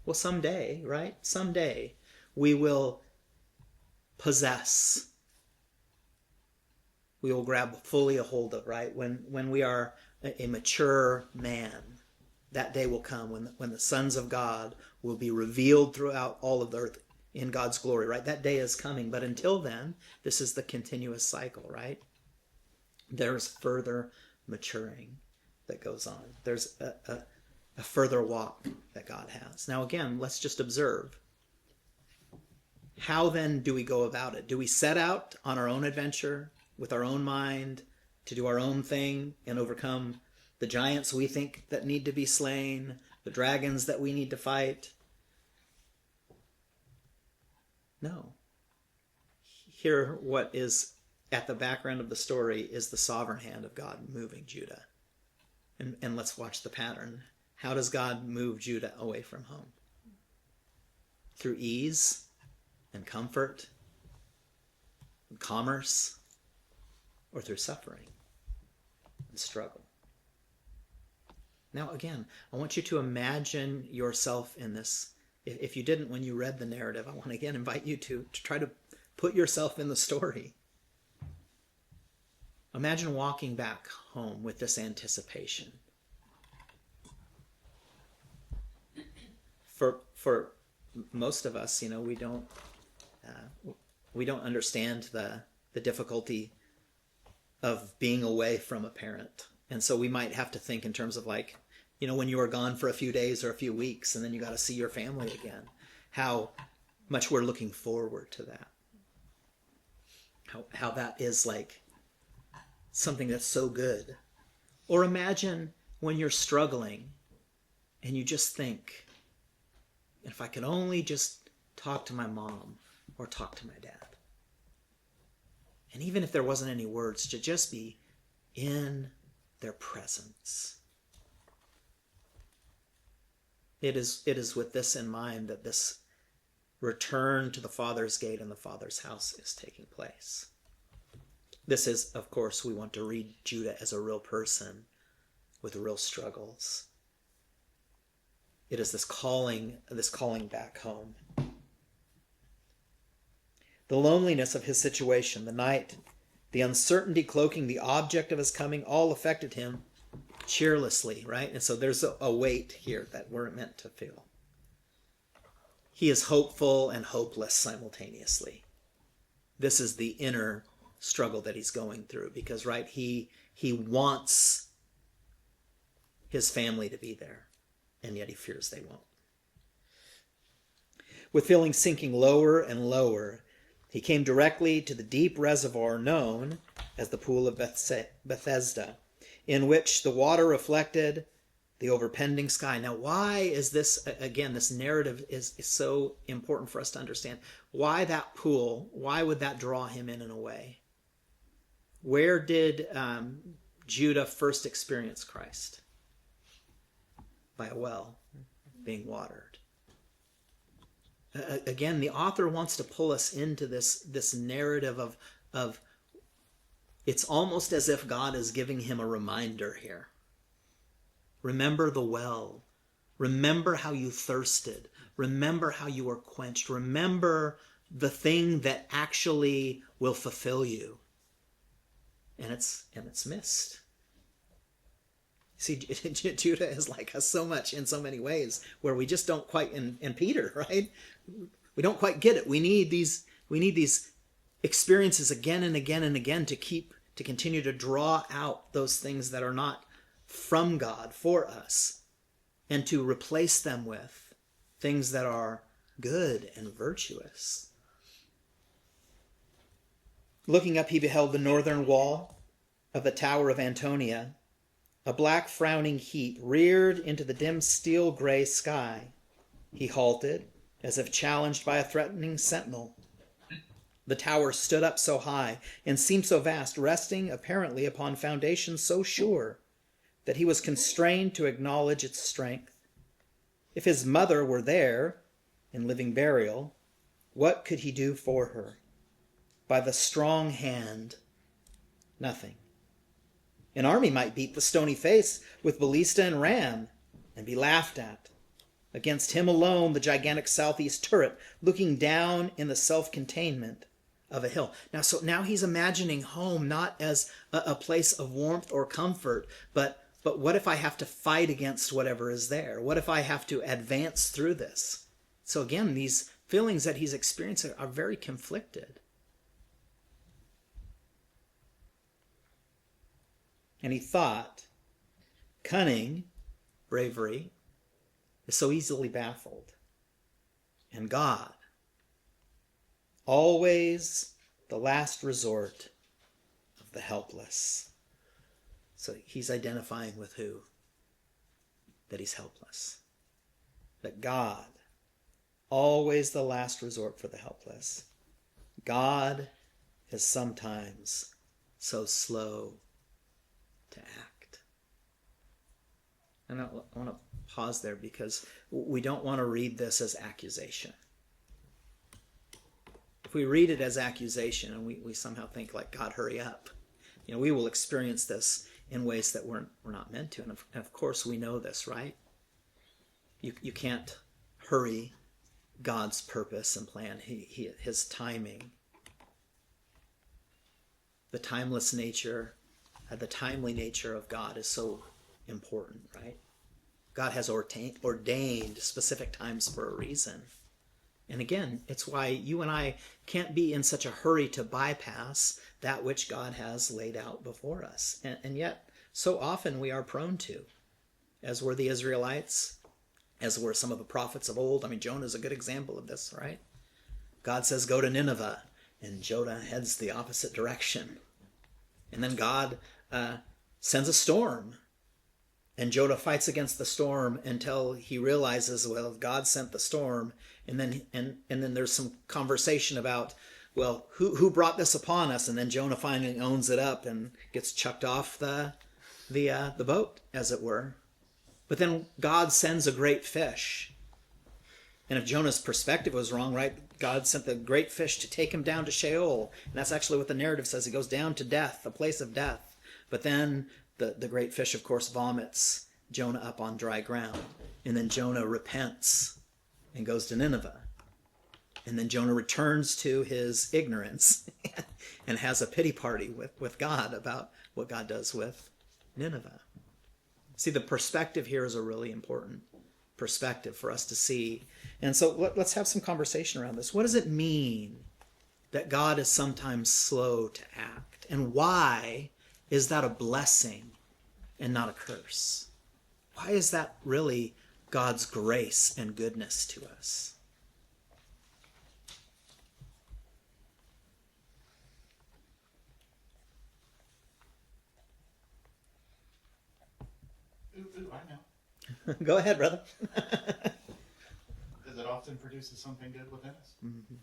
Well, someday, right? Someday we will possess. We will grab fully a hold of, right? When we are a mature man, that day will come when the sons of God will be revealed throughout all of the earth in God's glory, right? That day is coming. But until then, this is the continuous cycle, right? There's further maturing that goes on. There's a further walk that God has. Now, again, let's just observe. How then do we go about it? Do we set out on our own adventure with our own mind to do our own thing and overcome the giants we think that need to be slain, the dragons that we need to fight? No. Here, what is at the background of the story is the sovereign hand of God moving Judah. And let's watch the pattern. How does God move Judah away from home? Through ease and comfort and commerce, or through suffering and struggle? Now, again, I want you to imagine yourself in this. If you didn't when you read the narrative, I want to again invite you to try to put yourself in the story. Imagine walking back home with this anticipation. For most of us, we don't understand the difficulty of being away from a parent, and so we might have to think in terms of when you are gone for a few days or a few weeks, and then you got to see your family again. How much we're looking forward to that. How that is like something that's so good. Or imagine when you're struggling and you just think, if I could only just talk to my mom or talk to my dad. And even if there wasn't any words, to just be in their presence. It is with this in mind that this return to the Father's gate and the Father's house is taking place. This is, of course, we want to read Judah as a real person with real struggles. It is this calling back home. The loneliness of his situation, the night, the uncertainty cloaking the object of his coming, all affected him cheerlessly, right? And so there's a weight here that we're meant to feel. He is hopeful and hopeless simultaneously. This is the inner struggle that he's going through because, right, he wants his family to be there, and yet he fears they won't. With feelings sinking lower and lower, he came directly to the deep reservoir known as the Pool of Bethesda, in which the water reflected the overpending sky. Now, why is this, again, this narrative is so important for us to understand. Why that pool? Why would that draw him in a way? Where did Judah first experience Christ? By a well, being watered. Again, the author wants to pull us into this narrative of it's almost as if God is giving him a reminder here. Remember the well. Remember how you thirsted. Remember how you were quenched. Remember the thing that actually will fulfill you. And it's missed. See, Judah is like us so much in so many ways where we just don't quite, and Peter, right? We don't quite get it. We need these experiences again and again and again to continue to draw out those things that are not from God for us and to replace them with things that are good and virtuous. Looking up, he beheld the northern wall of the Tower of Antonia. A black frowning heap reared into the dim steel-gray sky. He halted, as if challenged by a threatening sentinel. The tower stood up so high and seemed so vast, resting apparently upon foundations so sure that he was constrained to acknowledge its strength. If his mother were there, in living burial, what could he do for her? By the strong hand, nothing. An army might beat the stony face with ballista and ram and be laughed at. Against him alone, the gigantic southeast turret, looking down in the self-containment of a hill. Now he's imagining home not as a place of warmth or comfort, but what if I have to fight against whatever is there? What if I have to advance through this? So again, these feelings that he's experiencing are very conflicted. And he thought, cunning, bravery, is so easily baffled. And God, always the last resort of the helpless. So he's identifying with who? That he's helpless. That God, always the last resort for the helpless. God is sometimes so slow to act. And I want to pause there because we don't want to read this as accusation. If we read it as accusation and we somehow think like, God, hurry up, we will experience this in ways that we're not meant to. And of course we know this, right? You can't hurry God's purpose and plan, his timing. The timeless nature, the timely nature of God is so important, right? God has ordained specific times for a reason. And again, it's why you and I can't be in such a hurry to bypass that which God has laid out before us. And yet, so often we are prone to, as were the Israelites, as were some of the prophets of old. I mean, Jonah is a good example of this, right? God says, go to Nineveh, and Jonah heads the opposite direction. And then God sends a storm. And Jonah fights against the storm until he realizes, well, God sent the storm. And then there's some conversation about, well, who brought this upon us? And then Jonah finally owns it up and gets chucked off the boat, as it were. But then God sends a great fish. And if Jonah's perspective was wrong, right, God sent the great fish to take him down to Sheol. And that's actually what the narrative says. He goes down to death, the place of death. But then the great fish, of course, vomits Jonah up on dry ground. And then Jonah repents and goes to Nineveh. And then Jonah returns to his ignorance and has a pity party with God about what God does with Nineveh. See, the perspective here is a really important perspective for us to see. And so let's have some conversation around this. What does it mean that God is sometimes slow to act? And why is that a blessing and not a curse? Why is that really God's grace and goodness to us? Ooh, I know. Go ahead, brother. Because it often produces something good within us. Mm-hmm.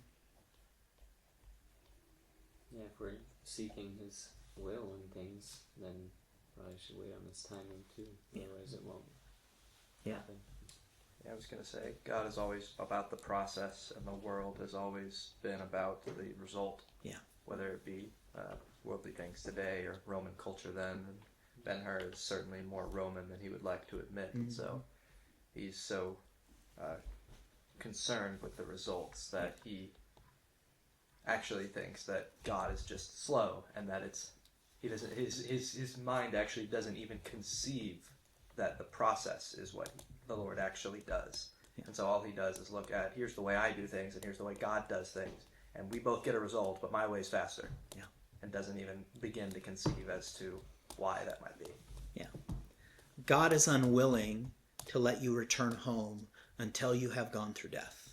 Yeah, if we're seeking his will in things, then probably should wait on his timing too. Otherwise it won't happen. Yeah, I was going to say, God is always about the process, and the world has always been about the result. Yeah. Whether it be worldly things today or Roman culture then. And Ben-Hur is certainly more Roman than he would like to admit. Mm-hmm. So he's so concerned with the results that he actually thinks that God is just slow, and that his mind actually doesn't even conceive that the process is what the Lord actually does. Yeah. And so all he does is look at, here's the way I do things and here's the way God does things, and we both get a result, but my way's faster. Yeah. And doesn't even begin to conceive as to why that might be. Yeah. God is unwilling to let you return home until you have gone through death.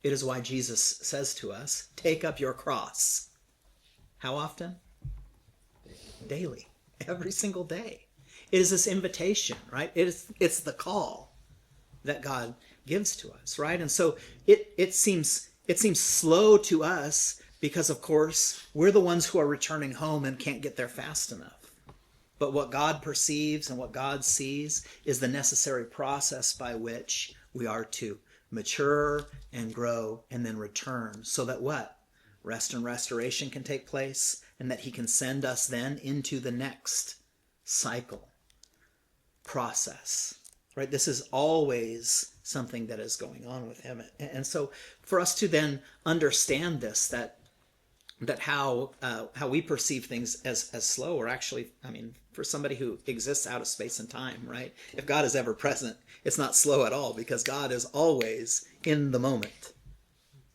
It is why Jesus says to us, take up your cross. How often? Daily. Every single day. It is this invitation, right? It's the call that God gives to us, right? And so it seems slow to us because, of course, we're the ones who are returning home and can't get there fast enough. But what God perceives and what God sees is the necessary process by which we are to mature and grow and then return, so that what? Rest and restoration can take place, and that he can send us then into the next cycle, process, right? This is always something that is going on with him. And so for us to then understand this, that how we perceive things as slow, or actually, I mean, for somebody who exists out of space and time, right? If God is ever present, it's not slow at all, because God is always in the moment.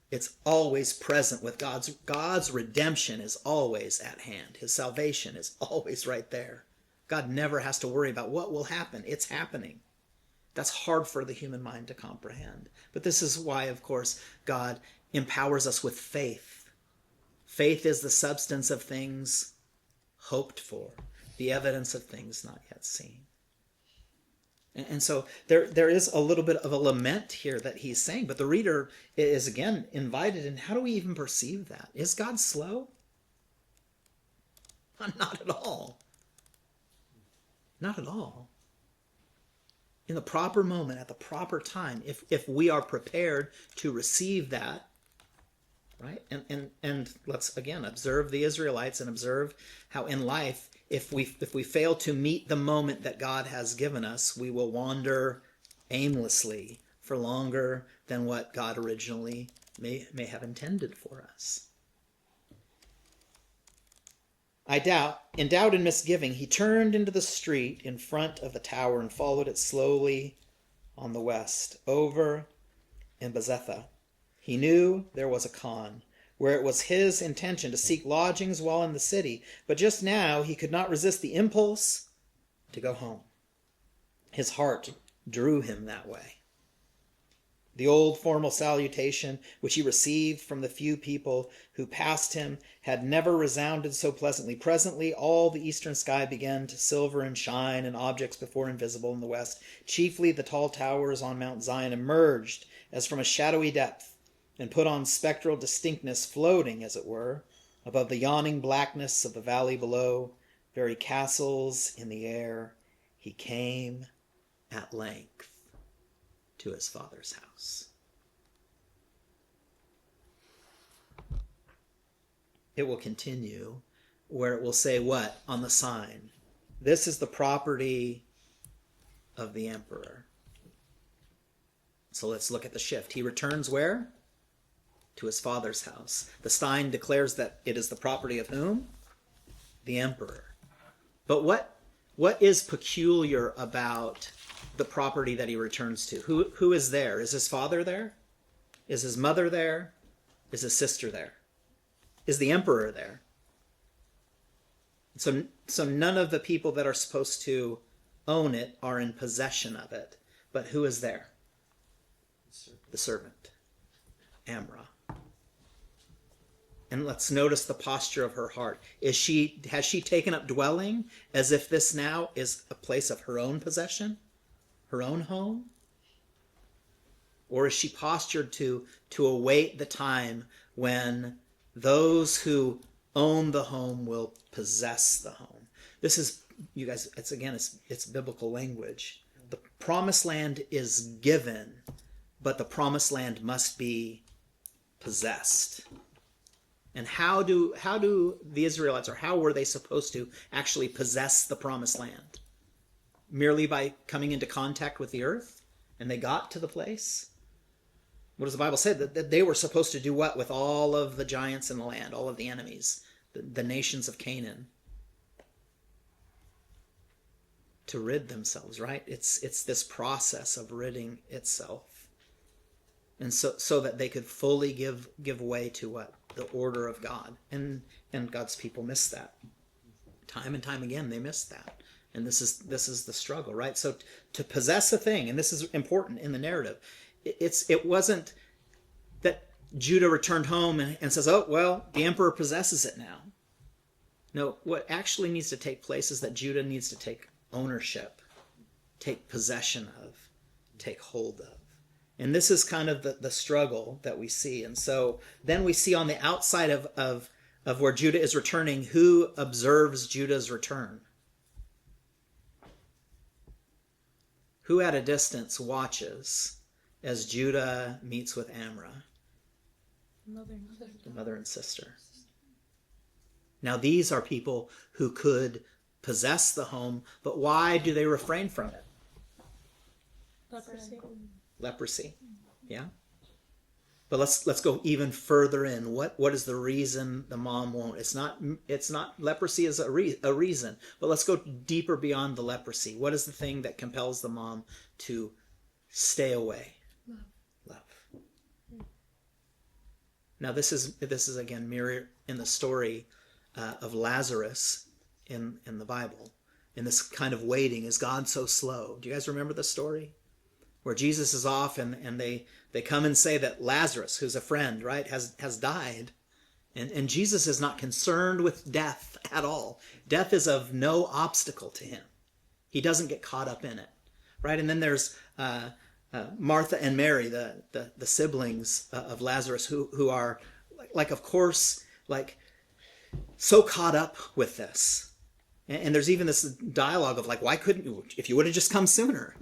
It's always present with God's redemption is always at hand. His salvation is always right there. God never has to worry about what will happen. It's happening. That's hard for the human mind to comprehend. But this is why, of course, God empowers us with faith. Faith is the substance of things hoped for, the evidence of things not yet seen. And so there is a little bit of a lament here that he's saying, but the reader is again invited in. How do we even perceive that? Is God slow? Not at all. Not at all. In the proper moment, at the proper time, if we are prepared to receive that, right? And let's again observe the Israelites and observe how in life, if we fail to meet the moment that God has given us, we will wander aimlessly for longer than what God originally may have intended for us. In doubt and misgiving, he turned into the street in front of the tower and followed it slowly on the west, over in Bezetha. He knew there was a khan, where it was his intention to seek lodgings while in the city, but just now he could not resist the impulse to go home. His heart drew him that way. The old formal salutation which he received from the few people who passed him had never resounded so pleasantly. Presently all the eastern sky began to silver and shine, and objects before invisible in the west, chiefly the tall towers on Mount Zion, emerged as from a shadowy depth, and put on spectral distinctness, floating, as it were, above the yawning blackness of the valley below, very castles in the air. He came at length to his Father's house. It will continue where it will say what on the sign? This is the property of the emperor. So let's look at the shift. He returns where? To his Father's house. The sign declares that it is the property of whom? The emperor. But what is peculiar about the property that he returns to? Who is there? Is his father there? Is his mother there? Is his sister there? Is the emperor there? So none of the people that are supposed to own it are in possession of it. But who is there? The servant, Amrah. And let's notice the posture of her heart. Has she taken up dwelling as if this now is a place of her own possession, her own home? Or is she postured to await the time when those who own the home will possess the home? This is, you guys, it's biblical language. The promised land is given, but the promised land must be possessed. And how do the Israelites, or how were they supposed to actually possess the promised land? Merely by coming into contact with the earth, and they got to the place? What does the Bible say? That they were supposed to do what with all of the giants in the land, all of the enemies, the nations of Canaan? To rid themselves, right? It's this process of ridding itself. And so that they could fully give way to what? The order of God. And God's people miss that. Time and time again, they miss that. And this is the struggle, right? So to possess a thing, and this is important in the narrative, it wasn't that Judah returned home and says, oh, well, the emperor possesses it now. No, what actually needs to take place is that Judah needs to take ownership, take possession of, take hold of. And this is kind of the struggle that we see. And so then we see on the outside of where Judah is returning, who observes Judah's return? Who at a distance watches as Judah meets with Amrah? The mother and sister. Now these are people who could possess the home, but why do they refrain from it? Leprosy. Yeah. But let's go even further in. What is the reason the mom won't? It's not leprosy is a reason. But let's go deeper beyond the leprosy. What is the thing that compels the mom to stay away? Love. Now this is again mirrored in the story of Lazarus in the Bible. In this kind of waiting, is God so slow? Do you guys remember the story? Where Jesus is off and they come and say that Lazarus, who's a friend, right, has died. And Jesus is not concerned with death at all. Death is of no obstacle to him. He doesn't get caught up in it, right? And then there's Martha and Mary, the siblings of Lazarus, who are, like, of course, like, so caught up with this. And there's even this dialogue of, like, why couldn't you, if you would have just come sooner?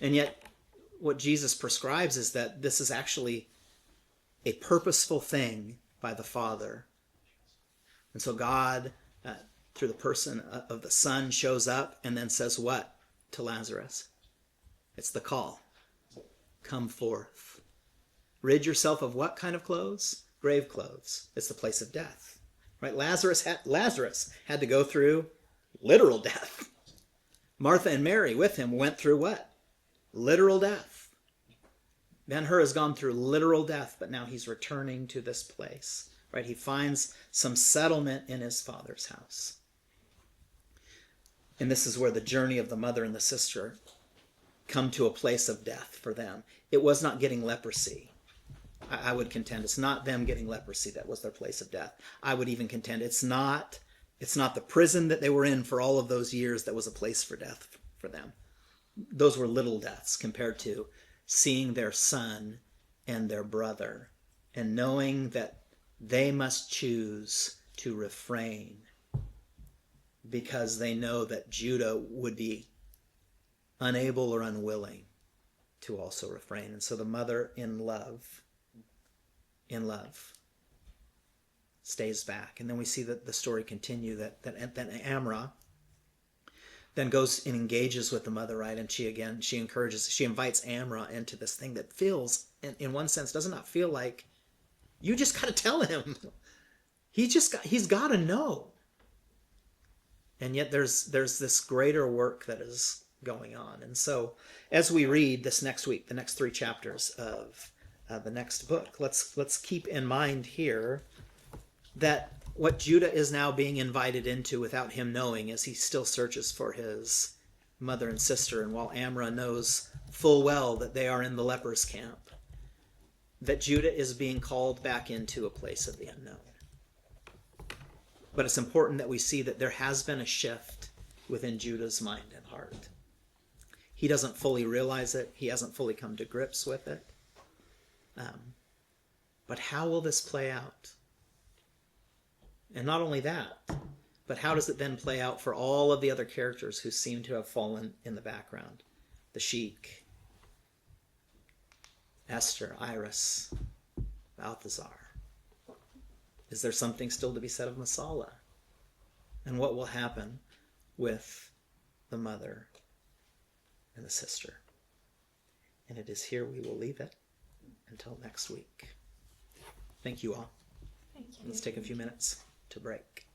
And yet, what Jesus prescribes is that this is actually a purposeful thing by the Father. And so God, through the person of the Son, shows up and then says what to Lazarus? It's the call. Come forth. Rid yourself of what kind of clothes? Grave clothes. It's the place of death. Right? Lazarus had to go through literal death. Martha and Mary with him went through what? Literal death. Ben-Hur has gone through literal death, but now he's returning to this place. Right? He finds some settlement in his Father's house. And this is where the journey of the mother and the sister come to a place of death for them. It was not getting leprosy. I would contend it's not them getting leprosy that was their place of death. I would even contend it's not the prison that they were in for all of those years that was a place for death for them. Those were little deaths compared to seeing their son and their brother and knowing that they must choose to refrain because they know that Judah would be unable or unwilling to also refrain. And so the mother in love, stays back. And then we see that the story continue that Amra then goes and engages with the mother, right? And she invites Amra into this thing that feels, in one sense, does not feel like, you just got to tell him. He's got to know. And yet there's this greater work that is going on. And so as we read this next week, the next 3 chapters of the next book, let's keep in mind here that what Judah is now being invited into without him knowing as he still searches for his mother and sister, and while Amra knows full well that they are in the lepers' camp, that Judah is being called back into a place of the unknown. But it's important that we see that there has been a shift within Judah's mind and heart. He doesn't fully realize it. He hasn't fully come to grips with it. But how will this play out? And not only that, but how does it then play out for all of the other characters who seem to have fallen in the background? The sheik, Esther, Iris, Balthazar. Is there something still to be said of Masala? And what will happen with the mother and the sister? And it is here we will leave it until next week. Thank you all. Thank you. Let's take a few minutes to break.